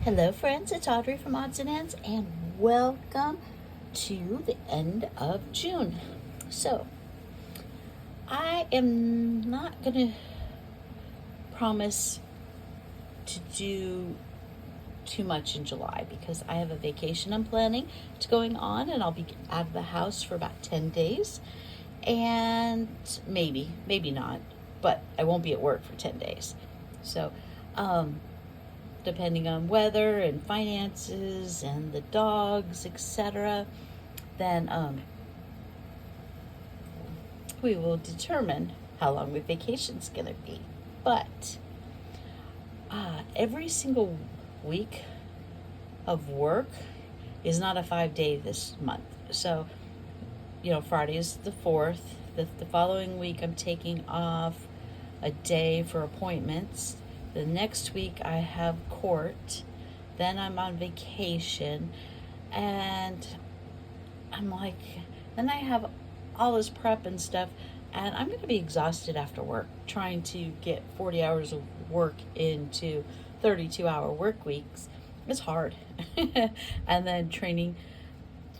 Hello friends, it's Audrey from Odds and Ends and welcome to the end of June. So, I am not going to promise to do too much in July because I have a vacation I'm planning to going on and I'll be out of the house for about 10 days and maybe not, but I won't be at work for 10 days. So, depending on weather and finances and the dogs, etc., then we will determine how long the vacation's going to be. But every single week of work is not a 5-day this month. So, Friday is the 4th. The following week, I'm taking off a day for appointments. The next week I have court, then I'm on vacation, and then I have all this prep and stuff, and I'm going to be exhausted after work trying to get 40 hours of work into 32-hour work weeks. It's hard. And then training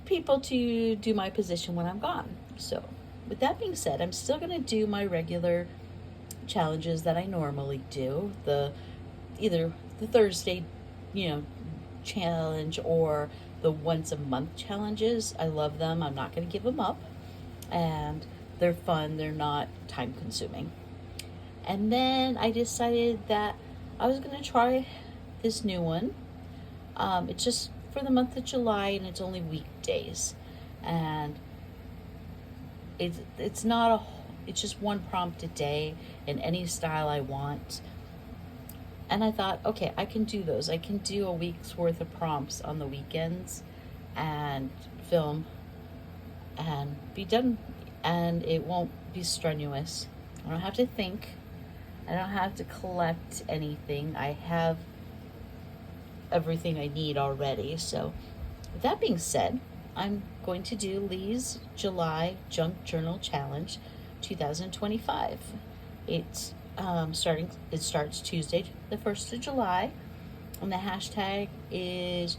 people to do my position when I'm gone. So with that being said, I'm still going to do my regular challenges that I normally do, either the Thursday challenge or the once a month challenges. I love them. I'm not going to give them up, and they're fun. They're not time consuming. And then I decided that I was going to try this new one. It's just for the month of July, and it's only weekdays, and it's not it's just one prompt a day in any style I want. And I thought, okay, I can do those. I can do a week's worth of prompts on the weekends and film and be done. And it won't be strenuous. I don't have to think. I don't have to collect anything. I have everything I need already. So with that being said, I'm going to do Lee's July Junk Journal Challenge 2025. It starts Tuesday, the 1st of July, and the hashtag is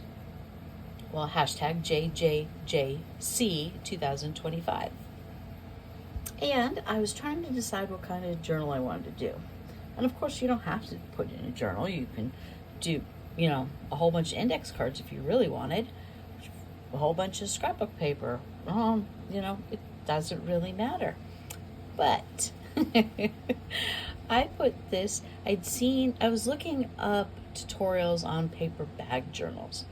#JJJC 2025. And I was trying to decide what kind of journal I wanted to do. And of course, you don't have to put in a journal. You can do, a whole bunch of index cards if you really wanted, a whole bunch of scrapbook paper. It doesn't really matter. But I put this, I was looking up tutorials on paper bag journals.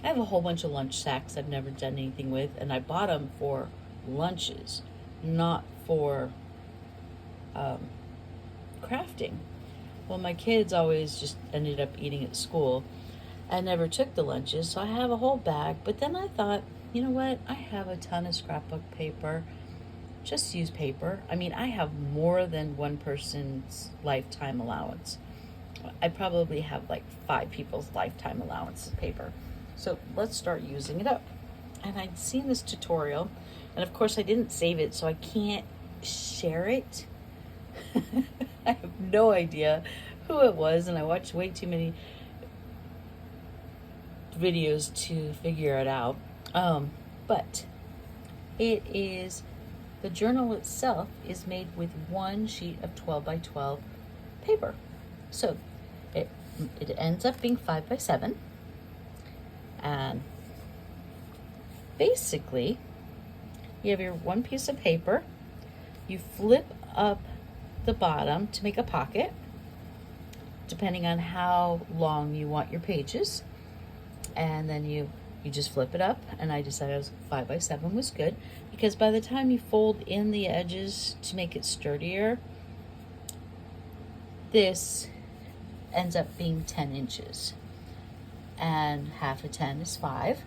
I have a whole bunch of lunch sacks I've never done anything with, and I bought them for lunches, not for crafting. Well, my kids always just ended up eating at school. I never took the lunches, so I have a whole bag. But then I thought, you know what? I have a ton of scrapbook paper. Just use paper. I have more than one person's lifetime allowance. I probably have like 5 people's lifetime allowance of paper. So let's start using it up. And I'd seen this tutorial, and of course I didn't save it, so I can't share it. I have no idea who it was, and I watched way too many videos to figure it out. But the journal itself is made with one sheet of 12 by 12 paper. So it ends up being 5 by 7. And basically, you have your one piece of paper. You flip up the bottom to make a pocket, depending on how long you want your pages. And then you just flip it up, and I decided 5 by 7 was good because by the time you fold in the edges to make it sturdier, this ends up being 10 inches, and half of 10 is 5.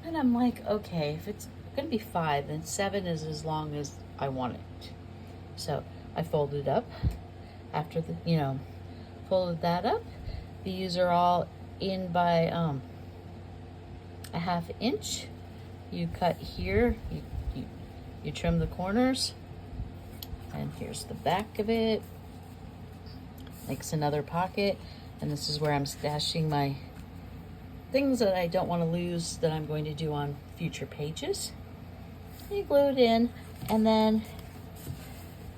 And I'm like, okay, if it's gonna be 5, then 7 is as long as I want it. So I folded up. After folded that up, these are all in by a half inch. You cut here, you trim the corners, and here's the back of it. Makes another pocket, and this is where I'm stashing my things that I don't want to lose that I'm going to do on future pages. You glue it in, and then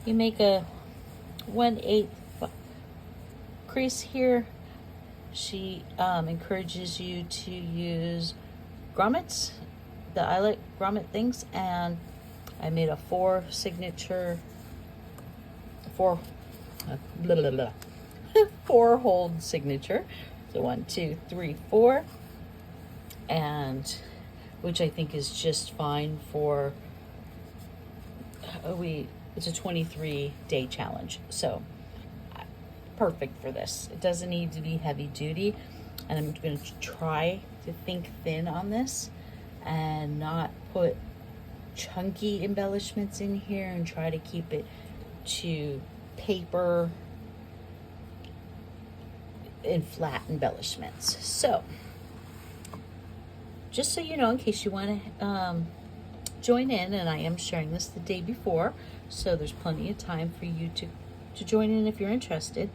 you make a 1/8 crease here. She encourages you to use grommets, the eyelet grommet things, and I made a 4 hold signature. So 1, 2, 3, 4, and which I think is just fine for it's a 23-day challenge, so perfect for this. It doesn't need to be heavy duty, and I'm going to try to think thin on this and not put chunky embellishments in here, and try to keep it to paper and flat embellishments. So just so you know, in case you want to join in, and I am sharing this the day before, so there's plenty of time for you to join in if you're interested.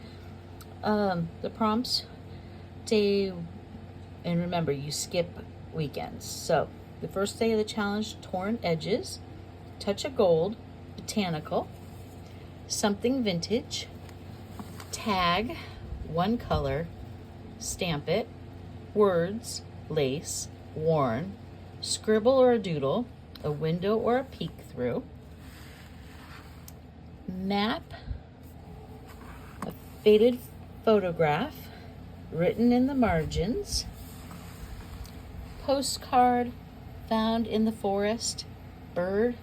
The prompts day, and remember, you skip weekends. So the first day of the challenge: torn edges, touch of gold, botanical, something vintage, tag, one color, stamp it, words, lace, worn, scribble or a doodle, a window or a peek through, map, a faded photograph written in the margins, postcard, found in the forest, bird,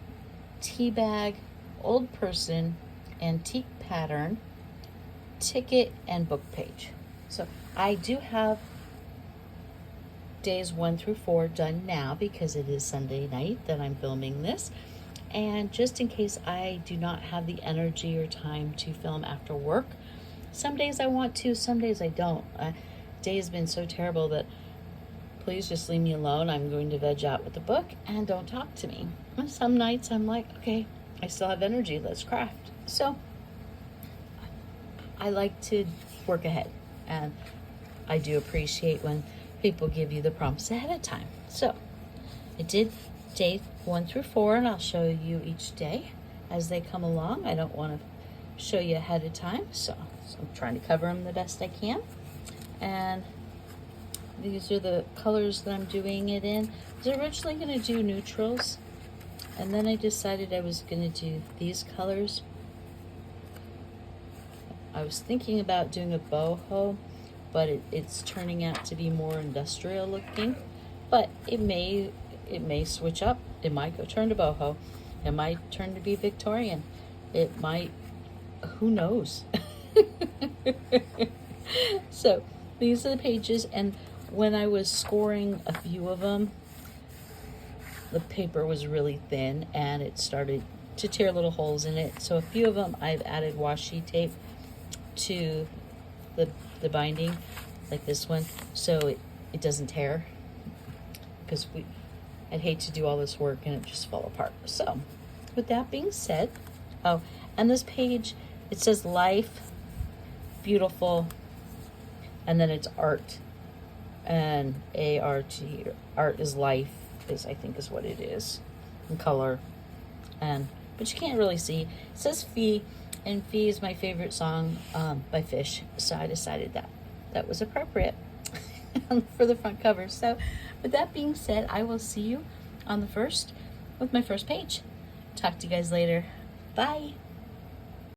tea bag, old person, antique pattern, ticket, and book page. So I do have days 1 through 4 done now because it is Sunday night that I'm filming this. And just in case I do not have the energy or time to film after work, some days I want to, some days I don't. Day has been so terrible that please just leave me alone. I'm going to veg out with the book and don't talk to me. And some nights I'm like, okay, I still have energy, let's craft. So I like to work ahead, and I do appreciate when people give you the prompts ahead of time. So I did day 1 through 4, and I'll show you each day as they come along. I don't want to show you ahead of time, so I'm trying to cover them the best I can. And these are the colors that I'm doing it in. I was originally going to do neutrals, and then I decided I was going to do these colors. I was thinking about doing a boho, but it's turning out to be more industrial looking. But it may switch up. It might go turn to boho. It might turn to be Victorian. It might, who knows? So these are the pages, and when I was scoring a few of them, the paper was really thin and it started to tear little holes in it. So a few of them I've added washi tape to the binding, like this one, so it doesn't tear, because I'd hate to do all this work and it just fall apart. So with that being said, oh, and this page, it says life, beautiful, and then it's art, and A-R-T, art is life, I think is what it is, in color, but you can't really see. It says fee, and Fee is my favorite song by Fish, so I decided that was appropriate for the front cover. So with that being said, I will see you on the 1st with my first page. Talk to you guys later. Bye.